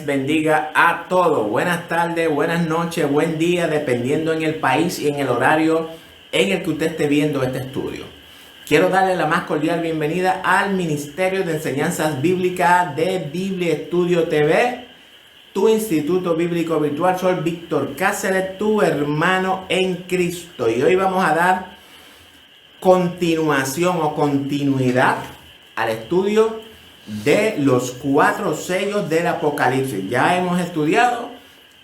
bendiga a todos. Buenas tardes, buenas noches, buen día, dependiendo en el país y en el horario en el que usted esté viendo este estudio. Quiero darle la más cordial bienvenida al Ministerio de Enseñanzas Bíblicas de Biblia Estudio TV, tu instituto bíblico virtual. Soy Víctor Cáceres, tu hermano en Cristo. Y hoy vamos a dar continuidad al estudio de los 4 sellos del Apocalipsis. Ya hemos estudiado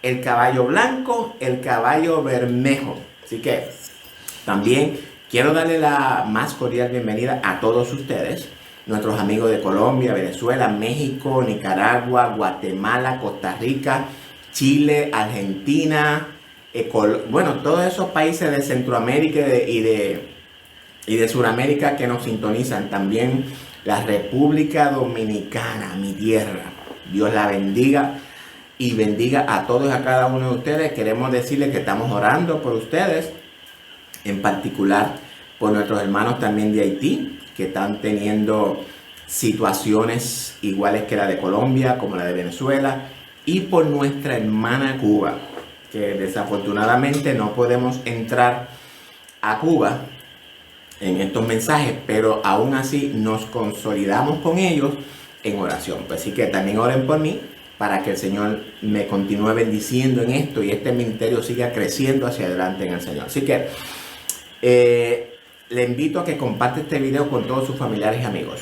el caballo blanco, el caballo bermejo. Así que también quiero darle la más cordial bienvenida a todos ustedes, nuestros amigos de Colombia, Venezuela, México, Nicaragua, Guatemala, Costa Rica, Chile, Argentina, todos esos países de Centroamérica y de Sudamérica que nos sintonizan. También la República Dominicana, mi tierra. Dios la bendiga y bendiga a todos y a cada uno de ustedes. Queremos decirles que estamos orando por ustedes, en particular por nuestros hermanos también de Haití, que están teniendo situaciones iguales que la de Colombia, como la de Venezuela, y por nuestra hermana Cuba, que desafortunadamente no podemos entrar a Cuba en estos mensajes, pero aún así nos consolidamos con ellos en oración. Pues así que también oren por mí para que el Señor me continúe bendiciendo en esto y este ministerio siga creciendo hacia adelante en el Señor. Así que le invito a que comparte este video con todos sus familiares y amigos.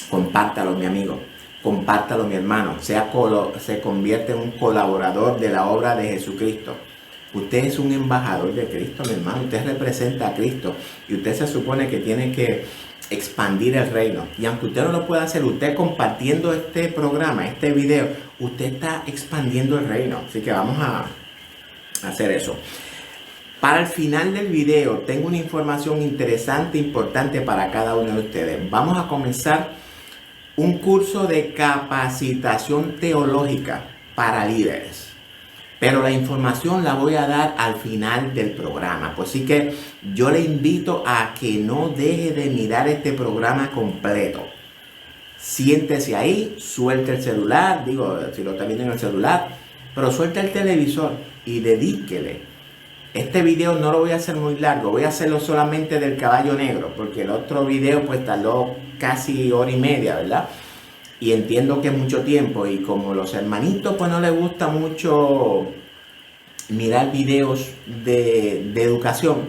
Compártalo, mi amigo. Compártalo, mi hermano. Se convierte en un colaborador de la obra de Jesucristo. Usted es un embajador de Cristo, mi hermano. Usted representa a Cristo y usted se supone que tiene que expandir el reino. Y aunque usted no lo pueda hacer, usted compartiendo este programa, este video, usted está expandiendo el reino. Así que vamos a hacer eso. Para el final del video tengo una información interesante, importante para cada uno de ustedes. Vamos a comenzar un curso de capacitación teológica para líderes. Pero la información la voy a dar al final del programa. Pues sí que yo le invito a que no deje de mirar este programa completo. Siéntese ahí, suelte el celular, si lo está viendo en el celular, pero suelte el televisor y dedíquele. Este video no lo voy a hacer muy largo, voy a hacerlo solamente del caballo negro, porque el otro video pues tardó casi hora y media, ¿verdad? Y entiendo que es mucho tiempo y como los hermanitos pues no les gusta mucho mirar videos de educación,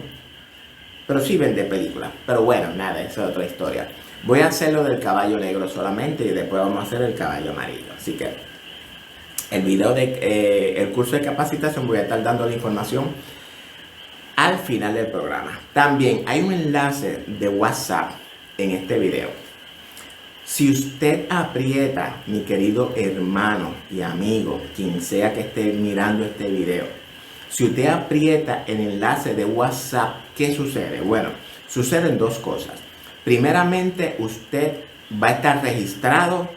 pero sí ven de películas. Pero bueno, nada, esa es otra historia. Voy a hacerlo del caballo negro solamente y después vamos a hacer el caballo amarillo. Así que el video el curso de capacitación voy a estar dando la información al final del programa. También hay un enlace de WhatsApp en este video. Si usted aprieta, mi querido hermano y amigo, quien sea que esté mirando este video, si usted aprieta el enlace de WhatsApp, ¿qué sucede? Bueno, suceden dos cosas. Primeramente, usted va a estar registrado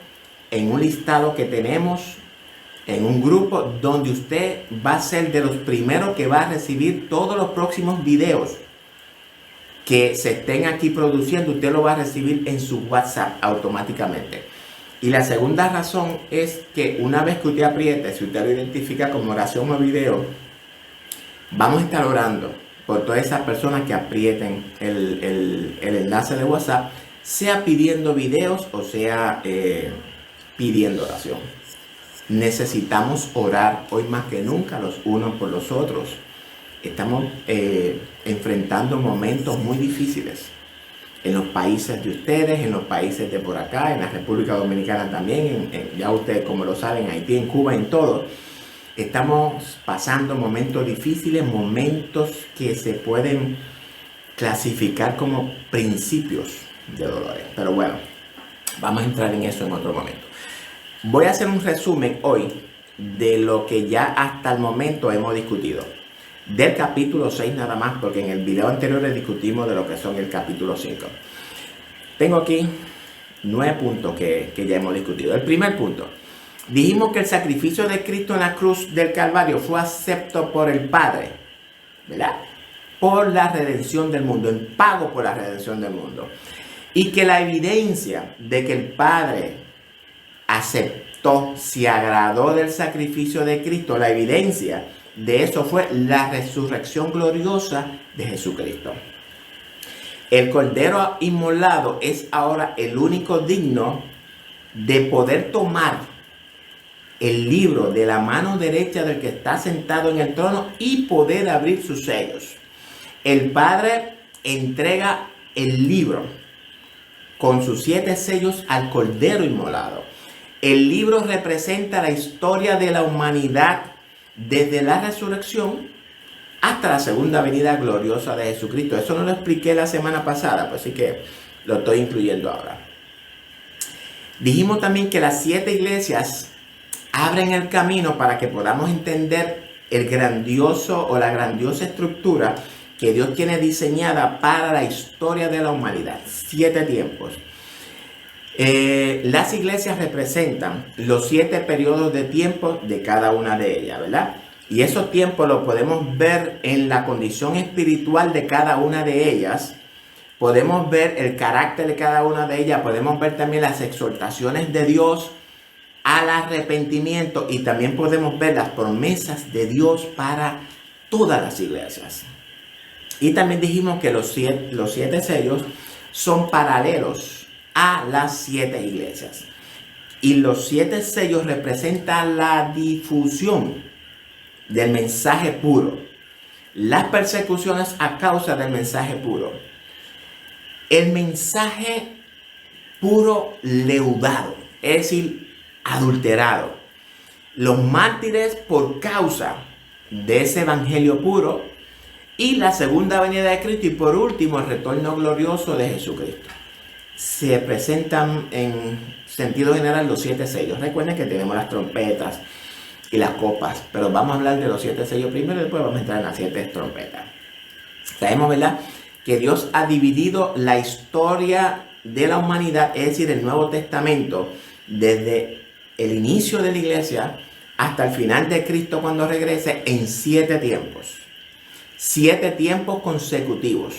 en un listado que tenemos, en un grupo donde usted va a ser de los primeros que va a recibir todos los próximos videos que se estén aquí produciendo. Usted lo va a recibir en su WhatsApp automáticamente. Y la segunda razón es que una vez que usted apriete, si usted lo identifica como oración o video, vamos a estar orando por todas esas personas que aprieten el enlace de WhatsApp, sea pidiendo videos o sea pidiendo oración. Necesitamos orar hoy más que nunca los unos por los otros. Estamos enfrentando momentos muy difíciles en los países de ustedes, en los países de por acá, en la República Dominicana también, ya ustedes como lo saben, Haití, en Cuba, en todo. Estamos pasando momentos difíciles, momentos que se pueden clasificar como principios de dolores. Pero bueno, vamos a entrar en eso en otro momento. Voy a hacer un resumen hoy de lo que ya hasta el momento hemos discutido. Del capítulo 6 nada más, porque en el video anterior discutimos de lo que son el capítulo 5. Tengo aquí 9 puntos que ya hemos discutido. El primer punto. Dijimos que el sacrificio de Cristo en la cruz del Calvario fue acepto por el Padre, ¿verdad? Por la redención del mundo, en pago por la redención del mundo. Y que la evidencia de que el Padre aceptó gustó, se agradó del sacrificio de Cristo. La evidencia de eso fue la resurrección gloriosa de Jesucristo. El Cordero inmolado es ahora el único digno de poder tomar el libro de la mano derecha del que está sentado en el trono y poder abrir sus sellos. El Padre entrega el libro con sus 7 sellos al Cordero inmolado. El libro representa la historia de la humanidad desde la resurrección hasta la segunda venida gloriosa de Jesucristo. Eso no lo expliqué la semana pasada, pues sí que lo estoy incluyendo ahora. Dijimos también que las 7 iglesias abren el camino para que podamos entender el grandioso o la grandiosa estructura que Dios tiene diseñada para la historia de la humanidad. 7 tiempos. Las iglesias representan los 7 periodos de tiempo de cada una de ellas, ¿verdad? Y esos tiempos los podemos ver en la condición espiritual de cada una de ellas. Podemos ver el carácter de cada una de ellas. Podemos ver también las exhortaciones de Dios al arrepentimiento. Y también podemos ver las promesas de Dios para todas las iglesias. Y también dijimos que los 7 sellos son paralelos a las 7 iglesias. Y los 7 sellos representan la difusión del mensaje puro, las persecuciones a causa del mensaje puro, el mensaje puro leudado, es decir, adulterado, los mártires por causa de ese evangelio puro y la segunda venida de Cristo y por último el retorno glorioso de Jesucristo. Se presentan en sentido general los 7 sellos. Recuerden que tenemos las trompetas y las copas, pero vamos a hablar de los 7 sellos primero y después vamos a entrar en las 7 trompetas. Sabemos, ¿verdad?, que Dios ha dividido la historia de la humanidad, es decir, el Nuevo Testamento, desde el inicio de la iglesia hasta el final de Cristo cuando regrese, en 7 tiempos. 7 tiempos consecutivos.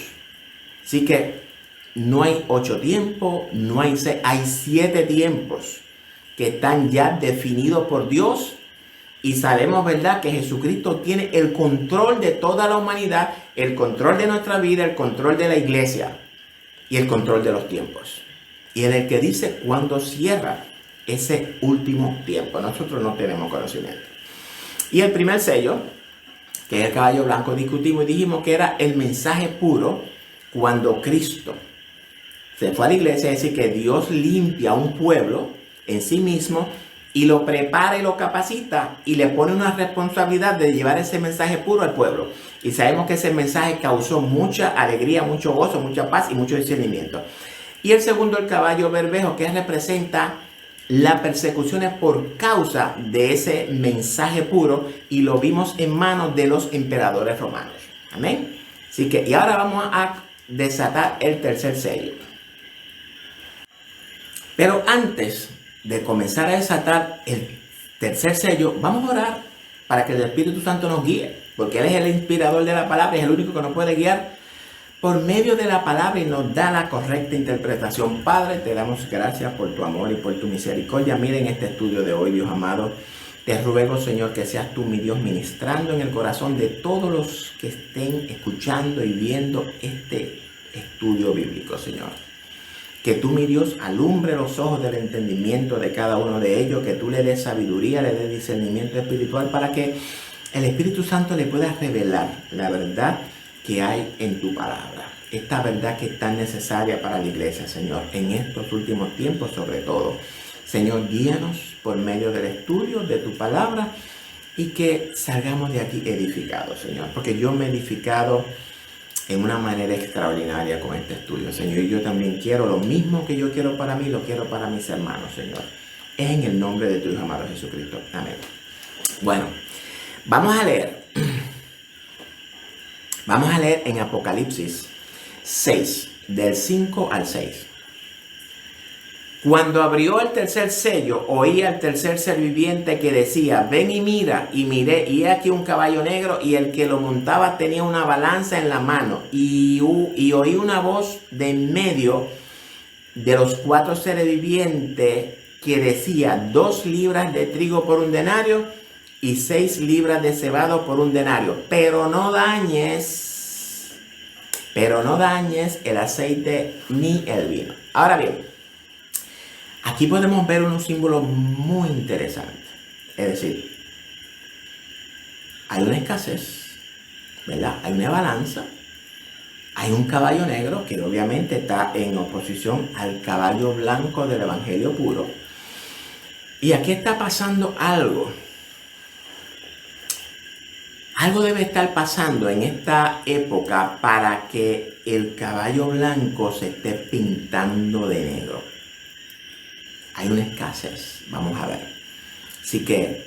Así que no hay 8 tiempos, no hay 6, hay 7 tiempos que están ya definidos por Dios. Y sabemos, ¿verdad?, que Jesucristo tiene el control de toda la humanidad, el control de nuestra vida, el control de la iglesia y el control de los tiempos. Y es el que dice cuándo cierra ese último tiempo. Nosotros no tenemos conocimiento. Y el primer sello, que es el caballo blanco, discutimos y dijimos que era el mensaje puro cuando Cristo se fue a la iglesia, es decir, que Dios limpia a un pueblo en sí mismo y lo prepara y lo capacita y le pone una responsabilidad de llevar ese mensaje puro al pueblo. Y sabemos que ese mensaje causó mucha alegría, mucho gozo, mucha paz y mucho discernimiento. Y el segundo, el caballo bermejo, que representa las persecuciones por causa de ese mensaje puro y lo vimos en manos de los emperadores romanos. Amén. Así que, y ahora vamos a desatar el tercer sello. Pero antes de comenzar a desatar el tercer sello, vamos a orar para que el Espíritu Santo nos guíe, porque Él es el inspirador de la palabra, es el único que nos puede guiar por medio de la palabra y nos da la correcta interpretación. Padre, te damos gracias por tu amor y por tu misericordia. Miren este estudio de hoy, Dios amado. Te ruego, Señor, que seas tú, mi Dios, ministrando en el corazón de todos los que estén escuchando y viendo este estudio bíblico, Señor. Que tú, mi Dios, alumbre los ojos del entendimiento de cada uno de ellos, que tú le des sabiduría, le des discernimiento espiritual para que el Espíritu Santo le pueda revelar la verdad que hay en tu palabra. Esta verdad que es tan necesaria para la iglesia, Señor, en estos últimos tiempos sobre todo. Señor, guíanos por medio del estudio de tu palabra y que salgamos de aquí edificados, Señor, porque yo me he edificado en una manera extraordinaria con este estudio, Señor. Y yo también quiero lo mismo que yo quiero para mí, lo quiero para mis hermanos, Señor. Es en el nombre de tu Hijo amado Jesucristo. Amén. Bueno, vamos a leer. Vamos a leer en Apocalipsis 6, del 5 al 6. Cuando abrió el tercer sello, oí al tercer ser viviente que decía: ven y mira. Y miré, y he aquí un caballo negro, y el que lo montaba tenía una balanza en la mano. Y oí una voz de en medio de los 4 seres vivientes que decía 2 libras de trigo por un denario y 6 libras de cebado por un denario. Pero no dañes el aceite ni el vino. Ahora bien, aquí podemos ver unos símbolos muy interesantes. Es decir, hay una escasez, ¿verdad? Hay una balanza. Hay un caballo negro que obviamente está en oposición al caballo blanco del evangelio puro. Y aquí está pasando algo. Algo debe estar pasando en esta época para que el caballo blanco se esté pintando de negro. Hay una escasez, vamos a ver. Así que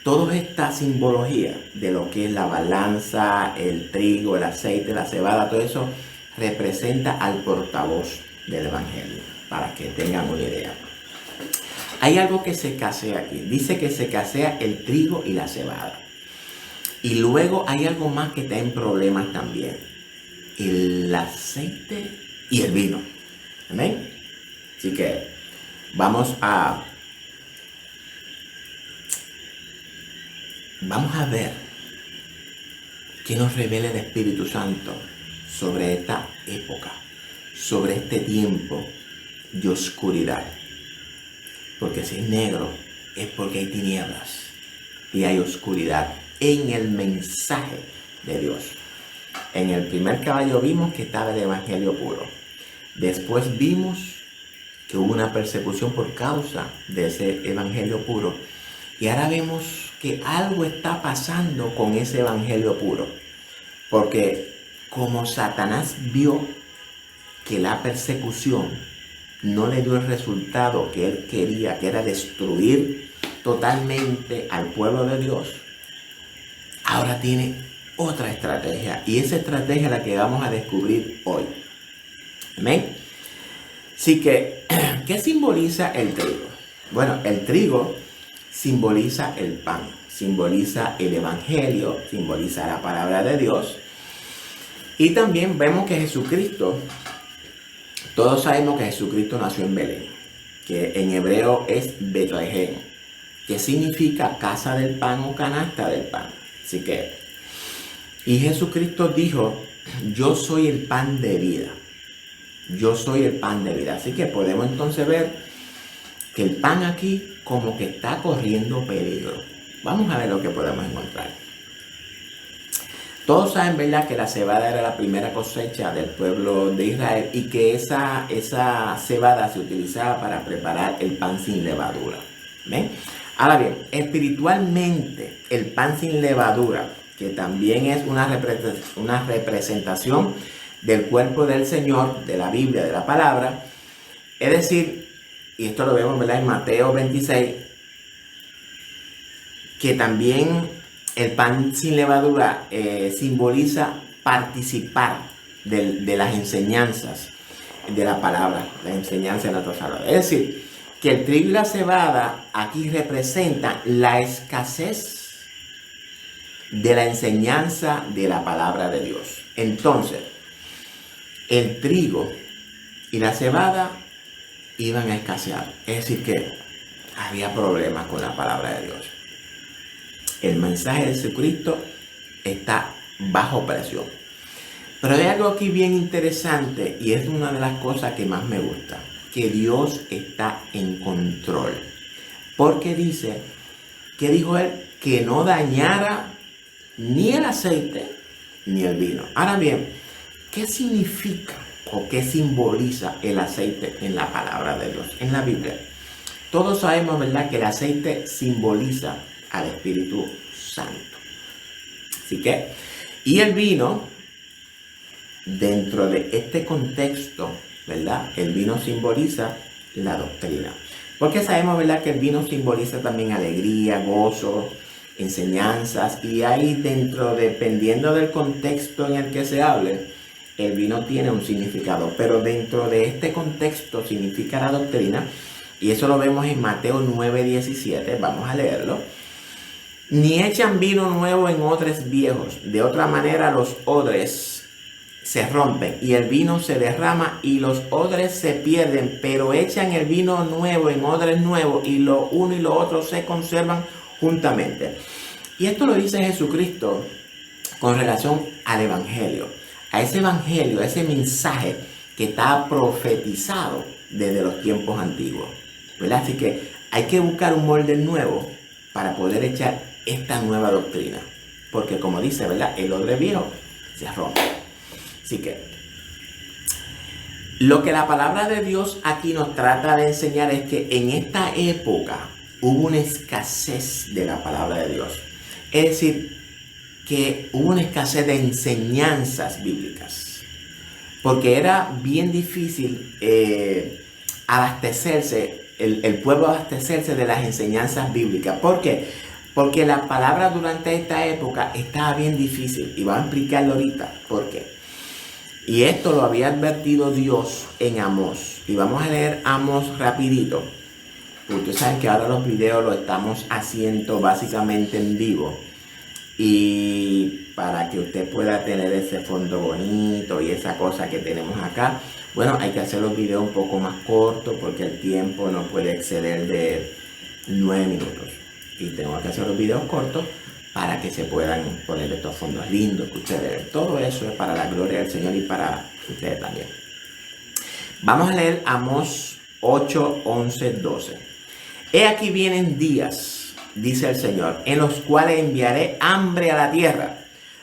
toda esta simbología de lo que es la balanza, el trigo, el aceite, la cebada, todo eso representa al portavoz del evangelio, para que tengan una idea. Hay algo que se escasea aquí. Dice que se escasea el trigo y la cebada. Y luego hay algo más que está en problemas también. El aceite y el vino. ¿Amén? Así que vamos a ver qué nos revela el Espíritu Santo sobre esta época, sobre este tiempo de oscuridad. Porque si es negro es porque hay tinieblas y hay oscuridad en el mensaje de Dios. En el primer caballo vimos que estaba el evangelio puro. Después vimos que hubo una persecución por causa de ese evangelio puro. Y ahora vemos que algo está pasando con ese evangelio puro. Porque como Satanás vio que la persecución no le dio el resultado que él quería, que era destruir totalmente al pueblo de Dios, ahora tiene otra estrategia. Y esa estrategia es la que vamos a descubrir hoy. Amén. Así que, ¿qué simboliza el trigo? Bueno, el trigo simboliza el pan, simboliza el evangelio, simboliza la palabra de Dios. Y también vemos que Jesucristo, todos sabemos que Jesucristo nació en Belén, que en hebreo es Betlehem, que significa casa del pan o canasta del pan. Así que, y Jesucristo dijo, yo soy el pan de vida. Yo soy el pan de vida. Así que podemos entonces ver que el pan aquí como que está corriendo peligro. Vamos a ver lo que podemos encontrar. Todos saben, ¿verdad?, que la cebada era la primera cosecha del pueblo de Israel y que esa cebada se utilizaba para preparar el pan sin levadura. ¿Ven? Ahora bien, espiritualmente, el pan sin levadura, que también es una representación del cuerpo del Señor, de la Biblia, de la palabra, es decir, y esto lo vemos, ¿verdad?, en Mateo 26, que también el pan sin levadura simboliza participar de las enseñanzas de la palabra, la enseñanza de nuestra palabra. Es decir, que el trigo y la cebada aquí representan la escasez de la enseñanza de la palabra de Dios. Entonces, el trigo y la cebada iban a escasear. Es decir, que había problemas con la palabra de Dios. El mensaje de Jesucristo está bajo presión. Pero hay algo aquí bien interesante y es una de las cosas que más me gusta. Que Dios está en control. Porque dice, ¿qué dijo él? Que no dañara ni el aceite ni el vino. Ahora bien, ¿qué significa o qué simboliza el aceite en la palabra de Dios, en la Biblia? Todos sabemos, ¿verdad?, que el aceite simboliza al Espíritu Santo. Así que, y el vino, dentro de este contexto, ¿verdad?, el vino simboliza la doctrina. Porque sabemos, ¿verdad?, que el vino simboliza también alegría, gozo, enseñanzas, y ahí dentro, dependiendo del contexto en el que se hable, el vino tiene un significado, pero dentro de este contexto significa la doctrina, y eso lo vemos en Mateo 9:17, vamos a leerlo. Ni echan vino nuevo en odres viejos, de otra manera los odres se rompen y el vino se derrama y los odres se pierden, pero echan el vino nuevo en odres nuevos y lo uno y lo otro se conservan juntamente. Y esto lo dice Jesucristo con relación al Evangelio, a ese mensaje que está profetizado desde los tiempos antiguos, ¿verdad? Así que hay que buscar un molde nuevo para poder echar esta nueva doctrina, porque como dice, ¿verdad? El odre viejo se rompe. Así que lo que la palabra de Dios aquí nos trata de enseñar es que en esta época hubo una escasez de la palabra de Dios. Es decir, que hubo una escasez de enseñanzas bíblicas. Porque era bien difícil abastecerse, el pueblo abastecerse de las enseñanzas bíblicas. ¿Por qué? Porque la palabra durante esta época estaba bien difícil. Y vamos a explicarlo ahorita por qué. Y esto lo había advertido Dios en Amós. Y vamos a leer Amós rapidito. Porque ustedes saben que ahora los videos los estamos haciendo básicamente en vivo. Y para que usted pueda tener ese fondo bonito y esa cosa que tenemos acá, bueno, hay que hacer los videos un poco más cortos porque el tiempo no puede exceder de 9 minutos. Y tengo que hacer los videos cortos para que se puedan poner estos fondos lindos que ustedes ven. Todo eso es para la gloria del Señor y para ustedes también. Vamos a leer Amós 8, 11, 12. He aquí vienen días, dice el Señor, en los cuales enviaré hambre a la tierra.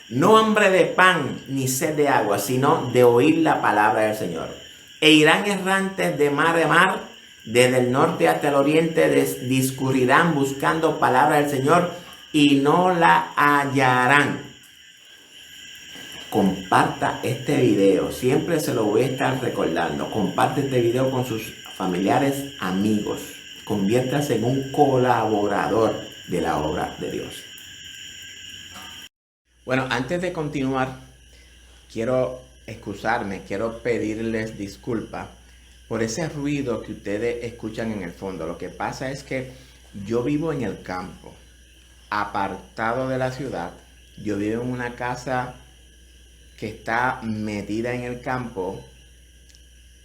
No hambre de pan ni sed de agua, sino de oír la palabra del Señor. E irán errantes de mar a mar, desde el norte hasta el oriente, discurrirán buscando palabra del Señor y no la hallarán. Comparta este video, siempre se lo voy a estar recordando. Comparte este video con sus familiares, amigos. Conviértase en un colaborador de la obra de Dios. Bueno, antes de continuar, quiero excusarme, quiero pedirles disculpas por ese ruido que ustedes escuchan en el fondo. Lo que pasa es que yo vivo en el campo, apartado de la ciudad. Yo vivo en una casa que está metida en el campo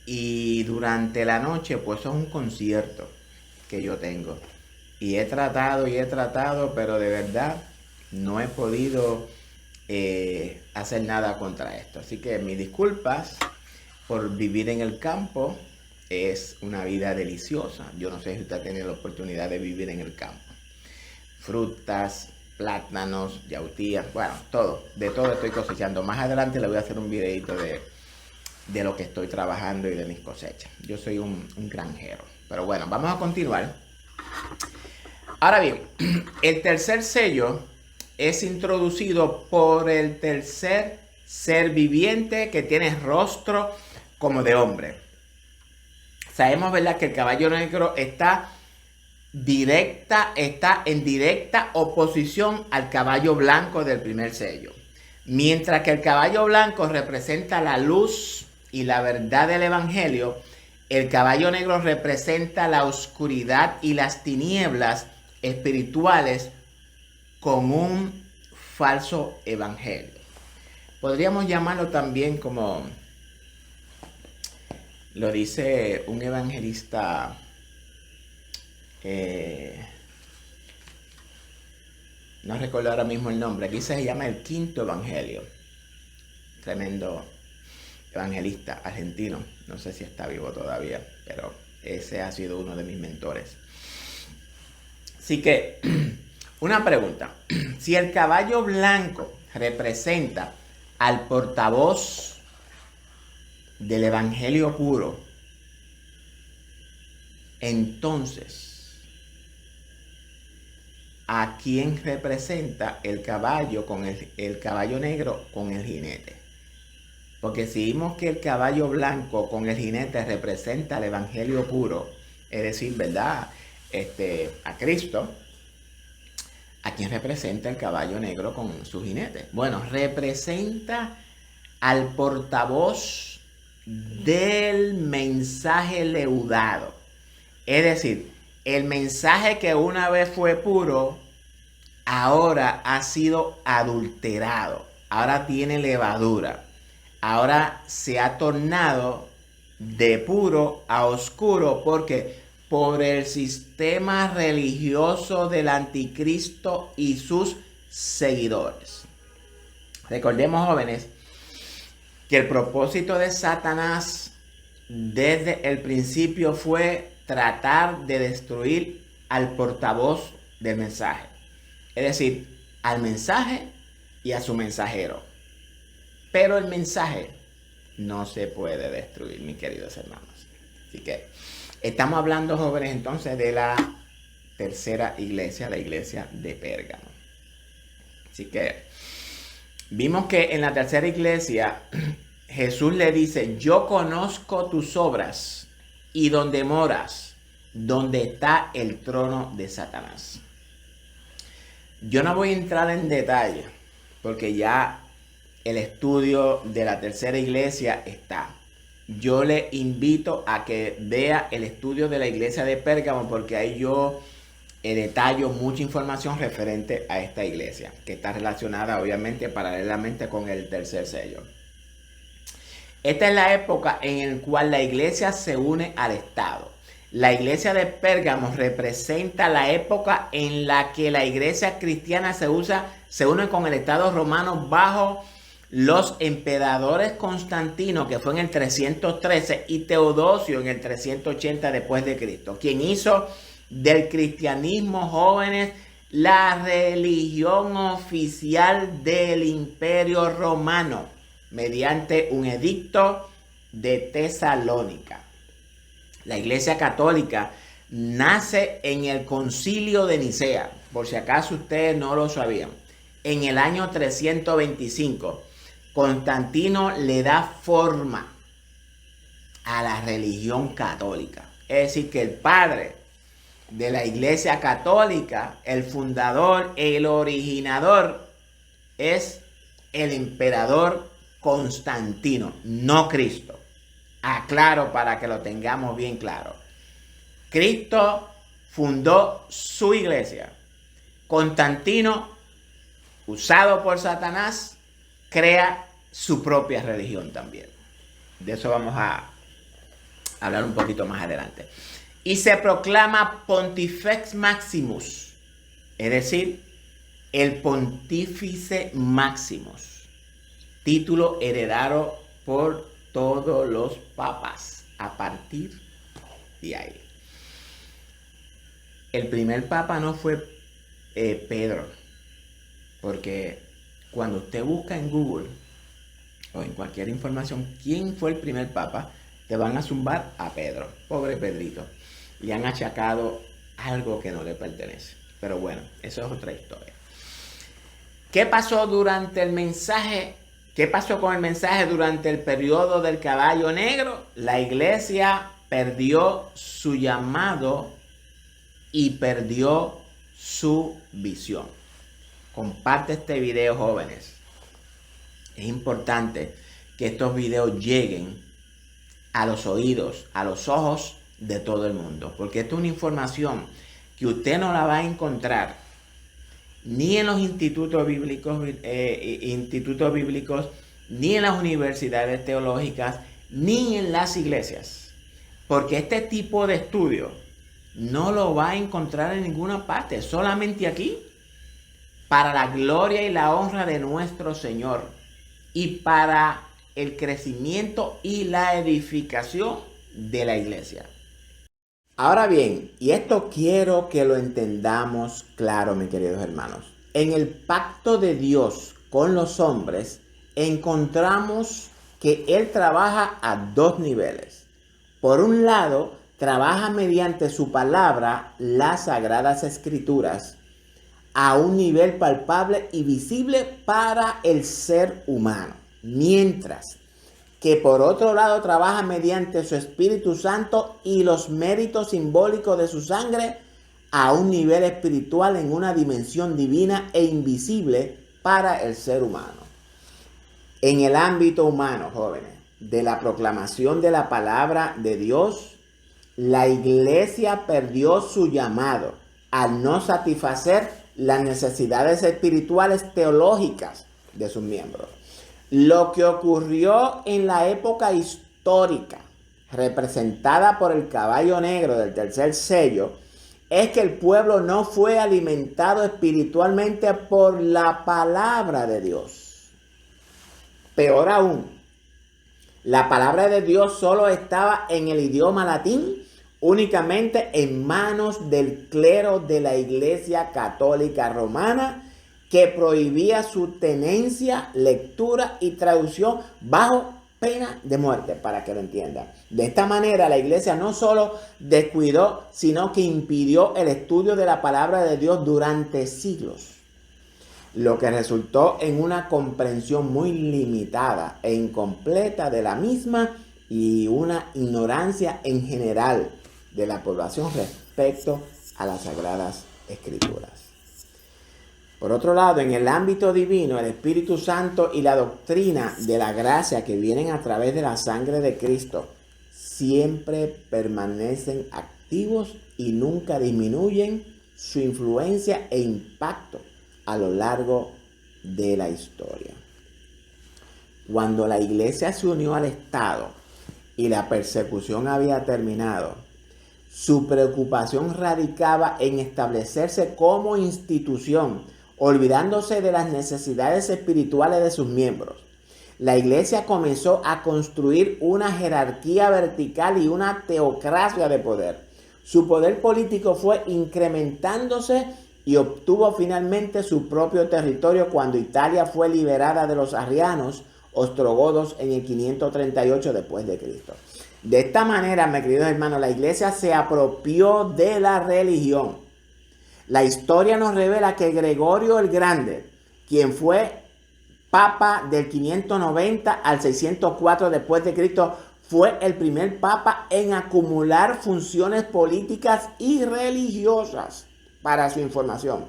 y durante la noche pues es un concierto que yo tengo. Y he tratado, pero de verdad no he podido hacer nada contra esto. Así que mis disculpas por vivir en el campo. Es una vida deliciosa. Yo no sé si usted tiene la oportunidad de vivir en el campo. Frutas, plátanos, yautías, bueno, todo. De todo estoy cosechando. Más adelante le voy a hacer un videito de lo que estoy trabajando y de mis cosechas. Yo soy un granjero. Pero bueno, vamos a continuar. Ahora bien, el tercer sello es introducido por el tercer ser viviente que tiene rostro como de hombre. Sabemos, ¿verdad?, que el caballo negro está en directa oposición al caballo blanco del primer sello. Mientras que el caballo blanco representa la luz y la verdad del evangelio, el caballo negro representa la oscuridad y las tinieblas espirituales con un falso evangelio. Podríamos llamarlo también como lo dice un evangelista no recuerdo ahora mismo el nombre. Aquí se llama el quinto evangelio. Tremendo evangelista argentino. No sé si está vivo todavía, pero ese ha sido uno de mis mentores. Así que, una pregunta. Si el caballo blanco representa al portavoz del evangelio puro, entonces, ¿a quién representa el caballo con el caballo negro con el jinete? Porque si vimos que el caballo blanco con el jinete representa el evangelio puro, es decir, ¿verdad?, a Cristo, ¿a quién representa el caballo negro con su jinete? Bueno, representa al portavoz del mensaje leudado. Es decir, el mensaje que una vez fue puro, ahora ha sido adulterado. Ahora tiene levadura. ahora se ha tornado de puro a oscuro. Porque por el sistema religioso del anticristo y sus seguidores. Recordemos, jóvenes, que el propósito de Satanás desde el principio fue tratar de destruir al portavoz del mensaje. Es decir, al mensaje y a su mensajero. Pero el mensaje no se puede destruir, mis queridos hermanos. Así que estamos hablando, jóvenes, entonces de la tercera iglesia, la iglesia de Pérgamo. Así que vimos que en la tercera iglesia Jesús le dice: yo conozco tus obras y donde moras, donde está el trono de Satanás. Yo no voy a entrar en detalle porque ya el estudio de la tercera iglesia está. Yo le invito a que vea el estudio de la iglesia de Pérgamo, porque ahí yo detallo mucha información referente a esta iglesia, que está relacionada obviamente paralelamente con el tercer sello. Esta es la época en la cual la iglesia se une al Estado. La iglesia de Pérgamo representa la época en la que la iglesia cristiana se une con el Estado romano bajo los emperadores Constantino, que fue en el 313, y Teodosio en el 380 después de Cristo, quien hizo del cristianismo, jóvenes, la religión oficial del Imperio Romano, mediante un edicto de Tesalónica. La Iglesia Católica nace en el Concilio de Nicea, por si acaso ustedes no lo sabían. En el año 325, Constantino le da forma a la religión católica. Es decir, que el padre de la Iglesia Católica, el fundador, el originador, es el emperador Constantino, no Cristo. Aclaro para que lo tengamos bien claro. Cristo fundó su iglesia. Constantino, usado por Satanás, crea su propia religión también. De eso vamos a hablar un poquito más adelante. Y se proclama Pontifex Maximus, es decir, el Pontífice Maximus, título heredado por todos los papas a partir de ahí. El primer papa no fue Pedro, porque cuando usted busca en Google o en cualquier información quién fue el primer papa, te van a zumbar a Pedro. Pobre Pedrito. Le han achacado algo que no le pertenece. Pero bueno, eso es otra historia. ¿Qué pasó durante el mensaje? ¿Qué pasó con el mensaje durante el periodo del caballo negro? La iglesia perdió su llamado y perdió su visión. Comparte este video, jóvenes. Es importante que estos videos lleguen a los oídos, a los ojos de todo el mundo, porque esta es una información que usted no la va a encontrar ni en los institutos bíblicos, ni en las universidades teológicas, ni en las iglesias, porque este tipo de estudio no lo va a encontrar en ninguna parte, solamente aquí, para la gloria y la honra de nuestro Señor y para el crecimiento y la edificación de la iglesia. Ahora bien, y esto quiero que lo entendamos claro, mis queridos hermanos. En el pacto de Dios con los hombres, encontramos que Él trabaja a dos niveles. Por un lado, trabaja mediante su palabra, las Sagradas Escrituras, a un nivel palpable y visible para el ser humano. Mientras que por otro lado trabaja mediante su Espíritu Santo y los méritos simbólicos de su sangre a un nivel espiritual en una dimensión divina e invisible para el ser humano. En el ámbito humano, jóvenes, de la proclamación de la palabra de Dios, la iglesia perdió su llamado al no satisfacer las necesidades espirituales teológicas de sus miembros. Lo que ocurrió en la época histórica, representada por el caballo negro del tercer sello, es que el pueblo no fue alimentado espiritualmente por la palabra de Dios. Peor aún, la palabra de Dios solo estaba en el idioma latín, únicamente en manos del clero de la Iglesia Católica Romana, que prohibía su tenencia, lectura y traducción bajo pena de muerte, para que lo entiendan. De esta manera, la Iglesia no solo descuidó, sino que impidió el estudio de la palabra de Dios durante siglos, lo que resultó en una comprensión muy limitada e incompleta de la misma y una ignorancia en general de la población respecto a las Sagradas Escrituras. Por otro lado, en el ámbito divino, el Espíritu Santo y la doctrina de la gracia que vienen a través de la sangre de Cristo siempre permanecen activos y nunca disminuyen su influencia e impacto a lo largo de la historia. Cuando la Iglesia se unió al Estado y la persecución había terminado, su preocupación radicaba en establecerse como institución, olvidándose de las necesidades espirituales de sus miembros. La Iglesia comenzó a construir una jerarquía vertical y una teocracia de poder. Su poder político fue incrementándose y obtuvo finalmente su propio territorio cuando Italia fue liberada de los arrianos ostrogodos en el 538 después de Cristo. De esta manera, mis queridos hermanos, la Iglesia se apropió de la religión. La historia nos revela que Gregorio el Grande, quien fue papa del 590 al 604 después de Cristo, fue el primer papa en acumular funciones políticas y religiosas. Para su información,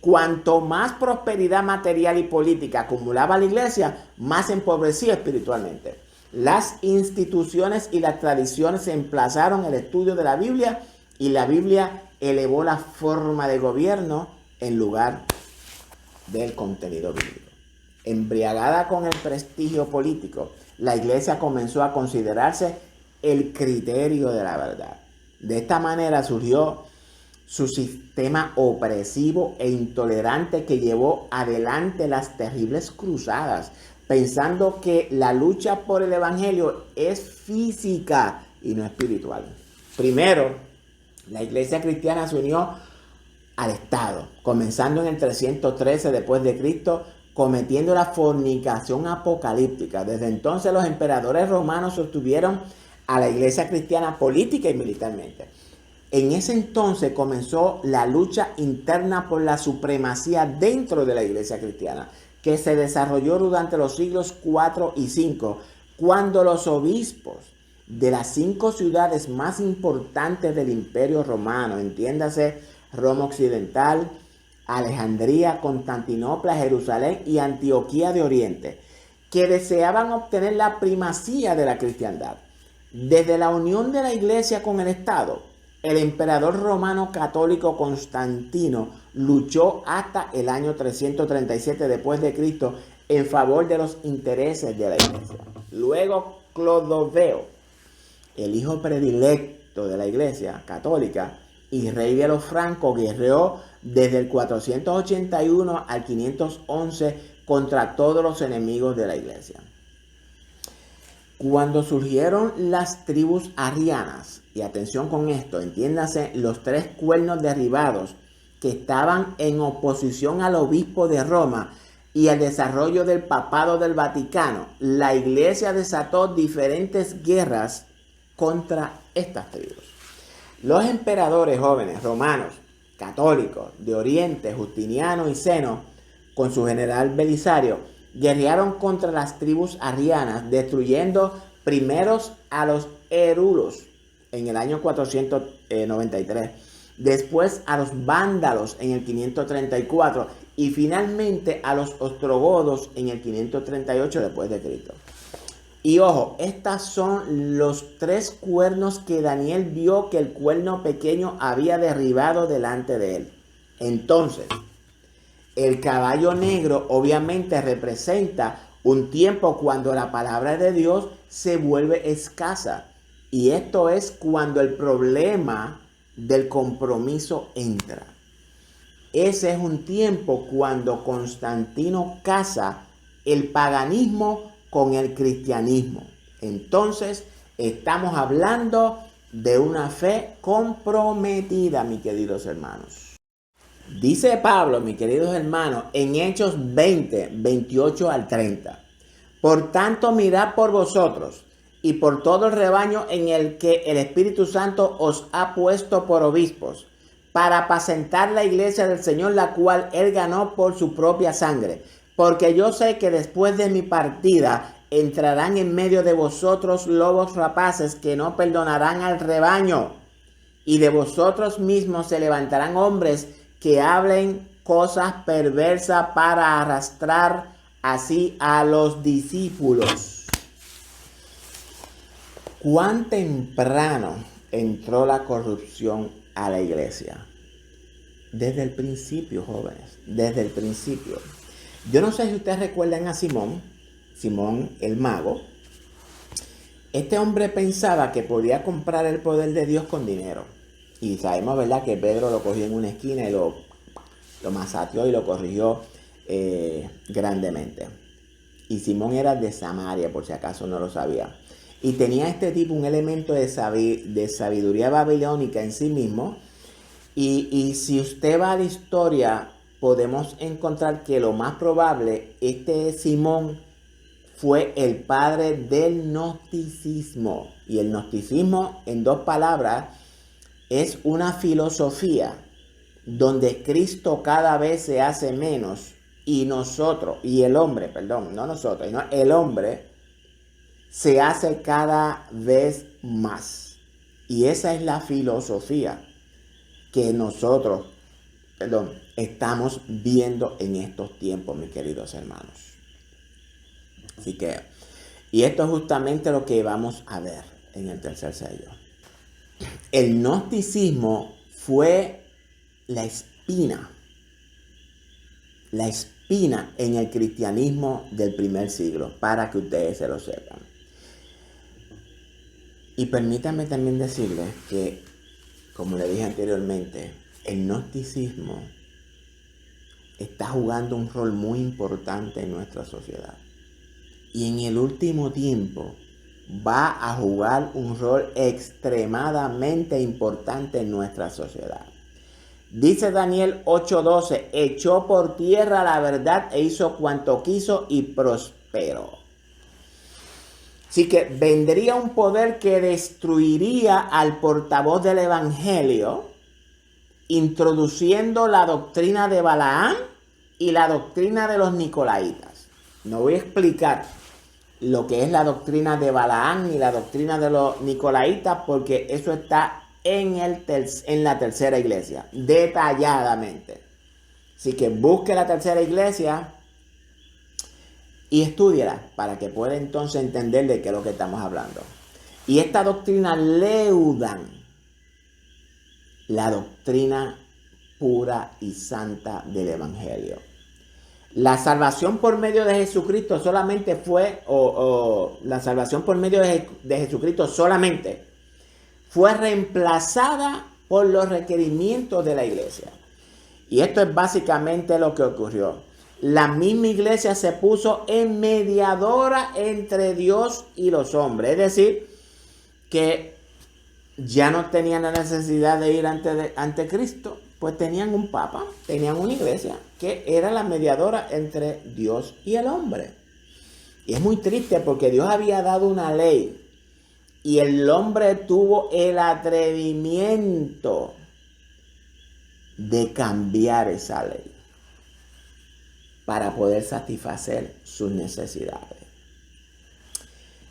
cuanto más prosperidad material y política acumulaba la Iglesia, más empobrecía espiritualmente. Las instituciones y las tradiciones emplazaron el estudio de la Biblia y la Biblia elevó la forma de gobierno en lugar del contenido bíblico. Embriagada con el prestigio político, la Iglesia comenzó a considerarse el criterio de la verdad. De esta manera surgió su sistema opresivo e intolerante que llevó adelante las terribles cruzadas, pensando que la lucha por el Evangelio es física y no espiritual. Primero, la Iglesia cristiana se unió al Estado, comenzando en el 313 después de Cristo, cometiendo la fornicación apocalíptica. Desde entonces los emperadores romanos sostuvieron a la Iglesia cristiana política y militarmente. En ese entonces comenzó la lucha interna por la supremacía dentro de la Iglesia cristiana, que se desarrolló durante los siglos IV y V, cuando los obispos de las 5 ciudades más importantes del Imperio Romano, entiéndase Roma Occidental, Alejandría, Constantinopla, Jerusalén y Antioquía de Oriente, que deseaban obtener la primacía de la cristiandad. Desde la unión de la Iglesia con el Estado, el emperador romano católico Constantino luchó hasta el año 337 después de Cristo en favor de los intereses de la Iglesia. Luego Clodoveo, el hijo predilecto de la Iglesia católica y rey de los francos, guerreó desde el 481 al 511 contra todos los enemigos de la Iglesia. Cuando surgieron las tribus arrianas, y atención con esto, entiéndase los 3 cuernos derribados que estaban en oposición al obispo de Roma y al desarrollo del papado del Vaticano, la Iglesia desató diferentes guerras contra estas tribus. Los emperadores jóvenes romanos, católicos, de Oriente, Justiniano y Zeno, con su general Belisario, guerrearon contra las tribus arrianas, destruyendo primeros a los érulos en el año 493, después a los vándalos en el 534 y finalmente a los ostrogodos en el 538 después de Cristo. Y ojo, estos son los 3 cuernos que Daniel vio que el cuerno pequeño había derribado delante de él. Entonces, el caballo negro obviamente representa Un tiempo cuando la palabra de Dios se vuelve escasa. Y esto es cuando el problema del compromiso entra. Ese es un tiempo cuando Constantino casa el paganismo con el cristianismo. Entonces, estamos hablando de una fe comprometida, mis queridos hermanos. Dice Pablo, mis queridos hermanos, en Hechos 20, 28 al 30. Por tanto, mirad por vosotros y por todo el rebaño en el que el Espíritu Santo os ha puesto por obispos, para apacentar la iglesia del Señor, la cual Él ganó por su propia sangre. Porque yo sé que después de mi partida entrarán en medio de vosotros lobos rapaces que no perdonarán al rebaño. Y de vosotros mismos se levantarán hombres que hablen cosas perversas para arrastrar así a los discípulos. ¿Cuán temprano entró la corrupción a la iglesia? Desde el principio, jóvenes, desde el principio. Yo no sé si ustedes recuerdan a Simón el mago. Este hombre pensaba que podía comprar el poder de Dios con dinero. Y sabemos, ¿verdad?, que Pedro lo cogió en una esquina y lo masateó y lo corrigió grandemente. Y Simón era de Samaria, por si acaso no lo sabía. Y tenía este tipo un elemento de sabiduría babilónica en sí mismo. Y si usted va a la historia, podemos encontrar que lo más probable, este Simón fue el padre del gnosticismo. Y el gnosticismo, en dos palabras, es una filosofía donde Cristo cada vez se hace menos y el hombre se hace cada vez más. Y esa es la filosofía que nosotros, estamos viendo en estos tiempos, mis queridos hermanos. Así que, y esto es justamente lo que vamos a ver en el tercer sello. El gnosticismo fue la espina en el cristianismo del primer siglo, para que ustedes se lo sepan. Y permítanme también decirles que, como le dije anteriormente, el gnosticismo está jugando un rol muy importante en nuestra sociedad. Y en el último tiempo va a jugar un rol extremadamente importante en nuestra sociedad. Dice Daniel 8:12, echó por tierra la verdad e hizo cuanto quiso y prosperó. Así que vendría un poder que destruiría al portavoz del evangelio, introduciendo la doctrina de Balaam y la doctrina de los nicolaitas. No voy a explicar lo que es la doctrina de Balaam y la doctrina de los nicolaitas, porque eso está en la tercera iglesia, detalladamente. Así que busque la tercera iglesia y estúdiela para que pueda entonces entender de qué es lo que estamos hablando. Y esta doctrina leudan la doctrina pura y santa del evangelio. La salvación por medio de Jesucristo solamente fue, la salvación por medio de Jesucristo solamente fue reemplazada por los requerimientos de la iglesia. Y esto es básicamente lo que ocurrió. La misma iglesia se puso en mediadora entre Dios y los hombres. Es decir, que ya no tenían la necesidad de ir ante Cristo, pues tenían un papa, tenían una iglesia que era la mediadora entre Dios y el hombre. Y es muy triste porque Dios había dado una ley y el hombre tuvo el atrevimiento de cambiar esa ley para poder satisfacer sus necesidades.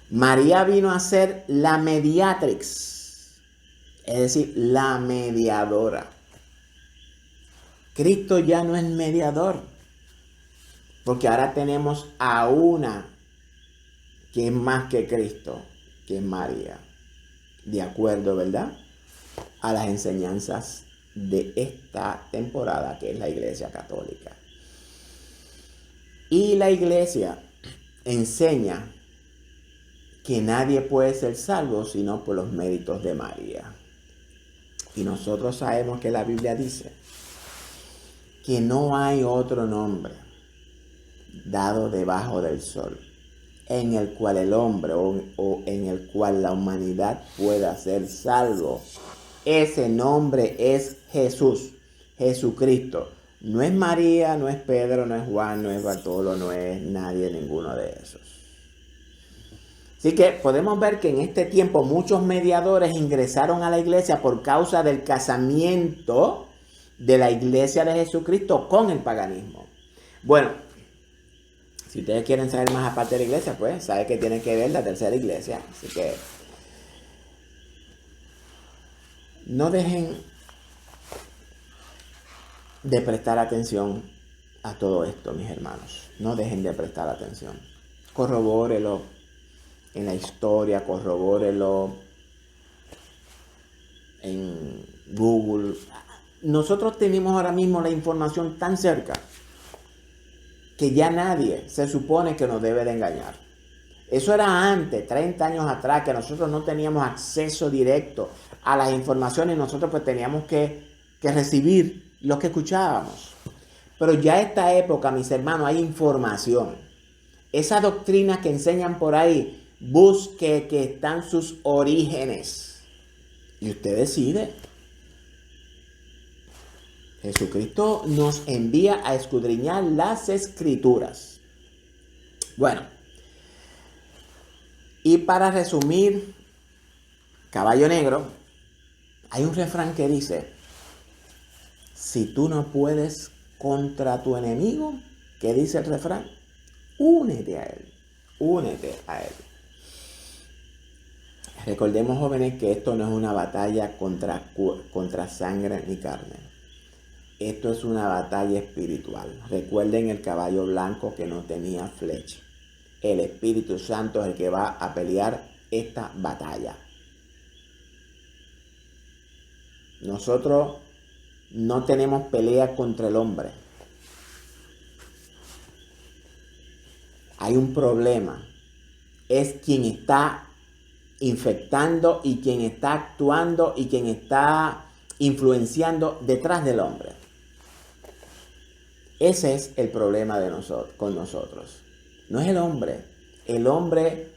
María vino a ser la mediatrix, es decir, la mediadora. Cristo ya no es mediador, porque ahora tenemos a una que es más que Cristo, que es María, de acuerdo, ¿verdad?, a las enseñanzas de esta temporada, que es la Iglesia Católica. Y la Iglesia enseña que nadie puede ser salvo sino por los méritos de María. Y nosotros sabemos que la Biblia dice que no hay otro nombre dado debajo del sol en el cual el hombre o en el cual la humanidad pueda ser salvo. Ese nombre es Jesús, Jesucristo. No es María, no es Pedro, no es Juan, no es Bartolo, no es nadie, ninguno de esos. Así que podemos ver que en este tiempo muchos mediadores ingresaron a la iglesia por causa del casamiento de la iglesia de Jesucristo con el paganismo. Bueno, si ustedes quieren saber más aparte de la iglesia, pues saben que tienen que ver la tercera iglesia. Así que no dejen de prestar atención a todo esto, mis hermanos. No dejen de prestar atención. Corrobórelo en la historia, corrobórelo en Google. Nosotros tenemos ahora mismo la información tan cerca que ya nadie se supone que nos debe de engañar. Eso era antes, 30 años atrás, que nosotros no teníamos acceso directo a las informaciones y nosotros pues teníamos que recibir lo que escuchábamos. Pero ya en esta época, mis hermanos, hay información. Esa doctrina que enseñan por ahí, busque que están sus orígenes. Y usted decide. Jesucristo nos envía a escudriñar las Escrituras. Bueno, y para resumir, Caballo Negro, hay un refrán que dice, si tú no puedes contra tu enemigo, ¿qué dice el refrán? Únete a él, únete a él. Recordemos, jóvenes, que esto no es una batalla contra sangre ni carne. Esto es una batalla espiritual. Recuerden el caballo blanco que no tenía flecha. El Espíritu Santo es el que va a pelear esta batalla. Nosotros no tenemos pelea contra el hombre. Hay un problema. Es quien está infectando y quien está actuando y quien está influenciando detrás del hombre. Ese es el problema de con nosotros. No es el hombre. El hombre,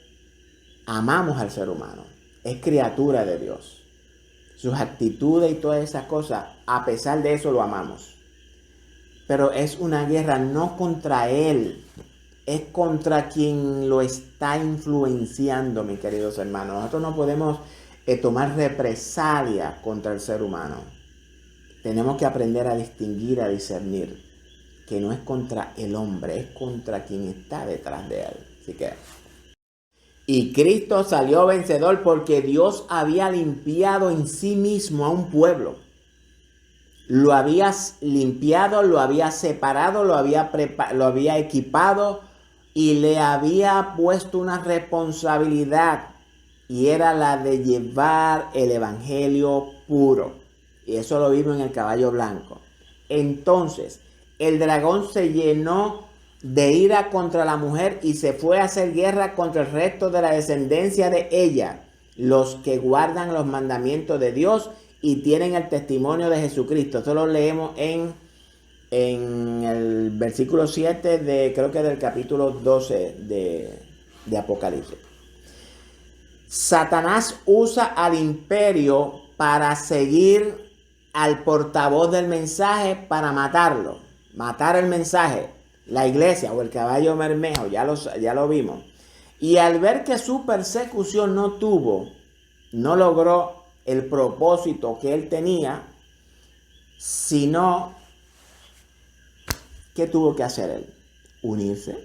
amamos al ser humano. Es criatura de Dios. Sus actitudes y todas esas cosas, a pesar de eso lo amamos. Pero es una guerra no contra él. Es contra quien lo está influenciando, mis queridos hermanos. Nosotros no podemos tomar represalia contra el ser humano. Tenemos que aprender a distinguir, a discernir que no es contra el hombre, es contra quien está detrás de él. Así que, y Cristo salió vencedor porque Dios había limpiado en sí mismo a un pueblo. Lo había limpiado, lo había separado, lo había equipado y le había puesto una responsabilidad. Y era la de llevar el evangelio puro. Y eso lo vimos en el caballo blanco. Entonces, el dragón se llenó de ira contra la mujer y se fue a hacer guerra contra el resto de la descendencia de ella, los que guardan los mandamientos de Dios y tienen el testimonio de Jesucristo. Esto lo leemos en el versículo 7 creo que del capítulo 12 de Apocalipsis. Satanás usa al imperio para seguir al portavoz del mensaje para matarlo. Matar el mensaje, la iglesia o el caballo bermejo, ya lo vimos. Y al ver que su persecución no logró el propósito que él tenía, sino, ¿qué tuvo que hacer él? Unirse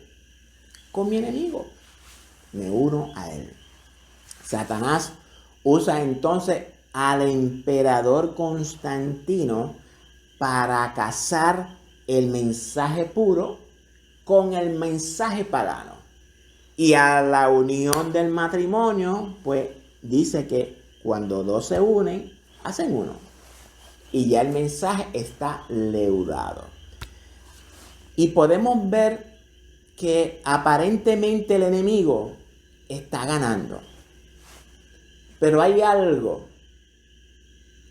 con mi enemigo. Me uno a él. Satanás usa entonces al emperador Constantino para casar el mensaje puro con el mensaje pagano. Y a la unión del matrimonio, pues dice que cuando dos se unen, hacen uno. Y ya el mensaje está leudado. Y podemos ver que aparentemente el enemigo está ganando. Pero hay algo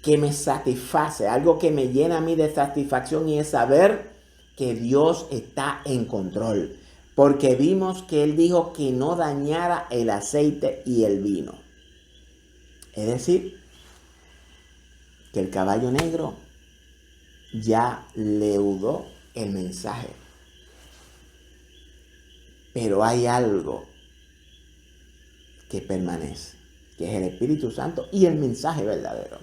que me satisface, algo que me llena a mí de satisfacción, y es saber que Dios está en control. Porque vimos que Él dijo que no dañara el aceite y el vino. Es decir, que el caballo negro ya leudó el mensaje. Pero hay algo que permanece, que es el Espíritu Santo y el mensaje verdadero.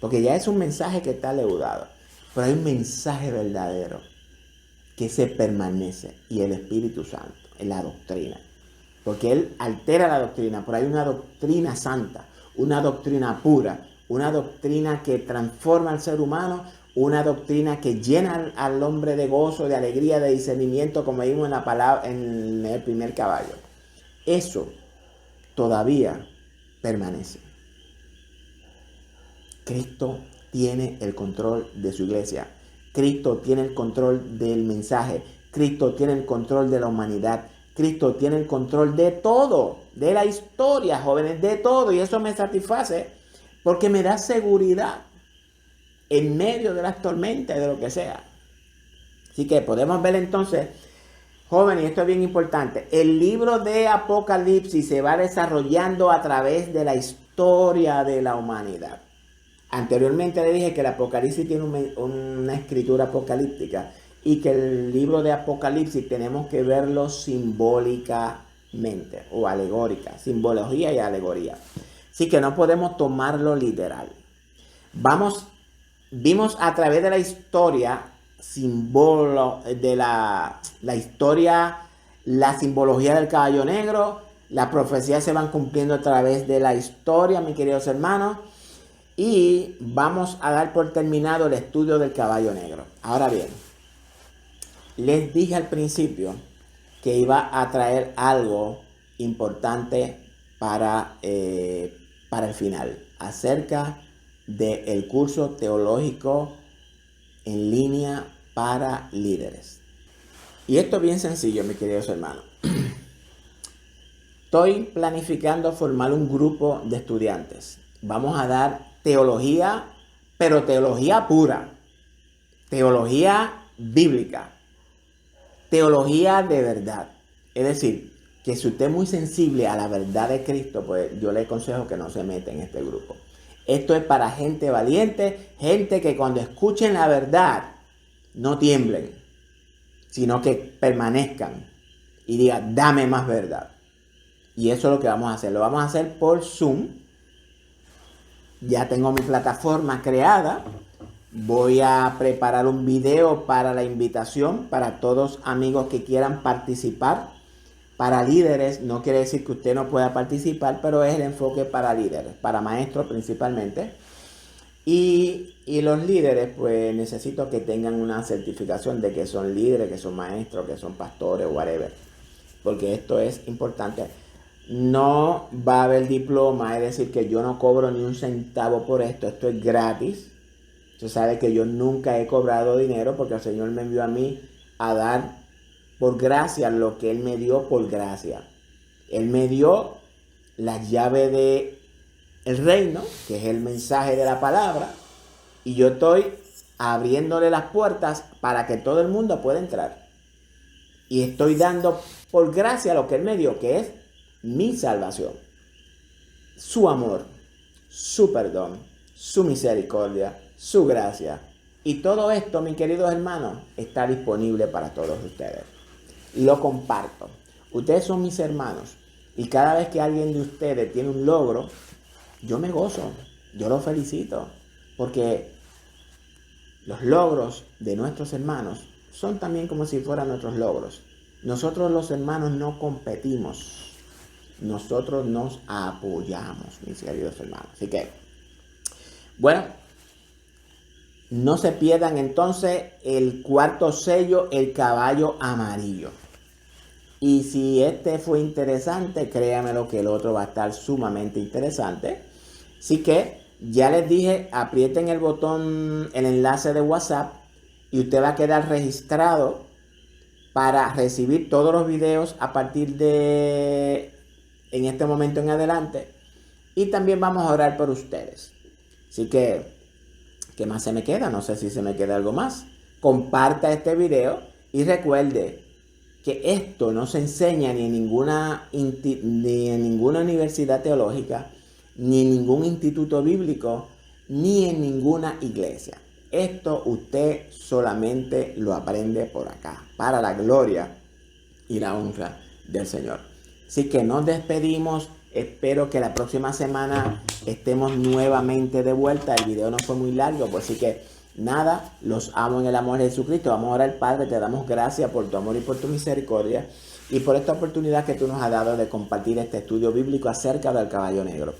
Porque ya es un mensaje que está leudado, pero hay un mensaje verdadero que se permanece, y el Espíritu Santo en la doctrina. Porque Él altera la doctrina, pero hay una doctrina santa, una doctrina pura, una doctrina que transforma al ser humano, una doctrina que llena al hombre de gozo, de alegría, de discernimiento, como vimos en la palabra, en el primer caballo. Eso todavía permanece. Cristo tiene el control de su iglesia. Cristo tiene el control del mensaje. Cristo tiene el control de la humanidad. Cristo tiene el control de todo, de la historia, jóvenes, de todo. Y eso me satisface porque me da seguridad en medio de las tormentas, de lo que sea. Así que podemos ver entonces, jóvenes, y esto es bien importante, el libro de Apocalipsis se va desarrollando a través de la historia de la humanidad. Anteriormente le dije que el Apocalipsis tiene una escritura apocalíptica y que el libro de Apocalipsis tenemos que verlo simbólicamente o alegórica, simbología y alegoría. Así que no podemos tomarlo literal. Vimos a través de la historia, la simbología del caballo negro. Las profecías se van cumpliendo a través de la historia, mis queridos hermanos. Y vamos a dar por terminado el estudio del caballo negro. Ahora bien, les dije al principio que iba a traer algo importante para el final, acerca del curso teológico en línea para líderes. Y esto es bien sencillo, mis queridos hermanos. Estoy planificando formar un grupo de estudiantes. Vamos a dar teología, pero teología pura, teología bíblica, teología de verdad. Es decir, que si usted es muy sensible a la verdad de Cristo, pues yo le aconsejo que no se meta en este grupo. Esto es para gente valiente, gente que cuando escuchen la verdad no tiemblen, sino que permanezcan y digan, dame más verdad. Y eso es lo que vamos a hacer. Lo vamos a hacer por Zoom. Ya tengo mi plataforma creada. Voy a preparar un video para la invitación para todos amigos que quieran participar. Para líderes, no quiere decir que usted no pueda participar, pero es el enfoque para líderes, para maestros principalmente. Y los líderes, pues necesito que tengan una certificación de que son líderes, que son maestros, que son pastores, whatever. Porque esto es importante. No va a haber diploma, es decir, que yo no cobro ni un centavo por esto. Esto es gratis. Usted sabe que yo nunca he cobrado dinero porque el Señor me envió a mí a dar por gracia lo que Él me dio por gracia. Él me dio la llave del reino, que es el mensaje de la palabra, y yo estoy abriéndole las puertas para que todo el mundo pueda entrar. Y estoy dando por gracia lo que Él me dio, que es mi salvación, su amor, su perdón, su misericordia, su gracia. Y todo esto, mis queridos hermanos, está disponible para todos ustedes. Lo comparto. Ustedes son mis hermanos. Y cada vez que alguien de ustedes tiene un logro, yo me gozo. Yo los felicito. Porque los logros de nuestros hermanos son también como si fueran nuestros logros. Nosotros los hermanos no competimos. Nosotros nos apoyamos, mis queridos hermanos. Así que, bueno, no se pierdan entonces el cuarto sello, el caballo amarillo. Y si este fue interesante, créanmelo que el otro va a estar sumamente interesante. Así que ya les dije, aprieten el botón, el enlace de WhatsApp, y usted va a quedar registrado para recibir todos los videos a partir de en este momento en adelante. Y también vamos a orar por ustedes. Así que, ¿qué más se me queda? No sé si se me queda algo más. Comparta este video y recuerde que esto no se enseña ni en ninguna universidad teológica, ni en ningún instituto bíblico, ni en ninguna iglesia. Esto usted solamente lo aprende por acá, para la gloria y la honra del Señor. Así que nos despedimos. Espero que la próxima semana estemos nuevamente de vuelta. El video no fue muy largo, pues así que nada, los amo en el amor de Jesucristo. Vamos a orar. Padre, te damos gracias por tu amor y por tu misericordia y por esta oportunidad que tú nos has dado de compartir este estudio bíblico acerca del caballo negro.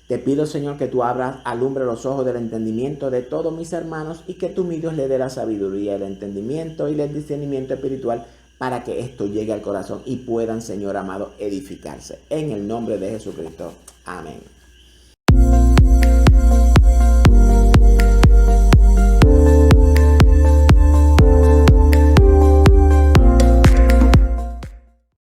Te pido, Señor, que tú alumbre los ojos del entendimiento de todos mis hermanos y que tú, mi Dios, le dé la sabiduría, el entendimiento y el discernimiento espiritual para que esto llegue al corazón y puedan, Señor amado, edificarse. En el nombre de Jesucristo. Amén.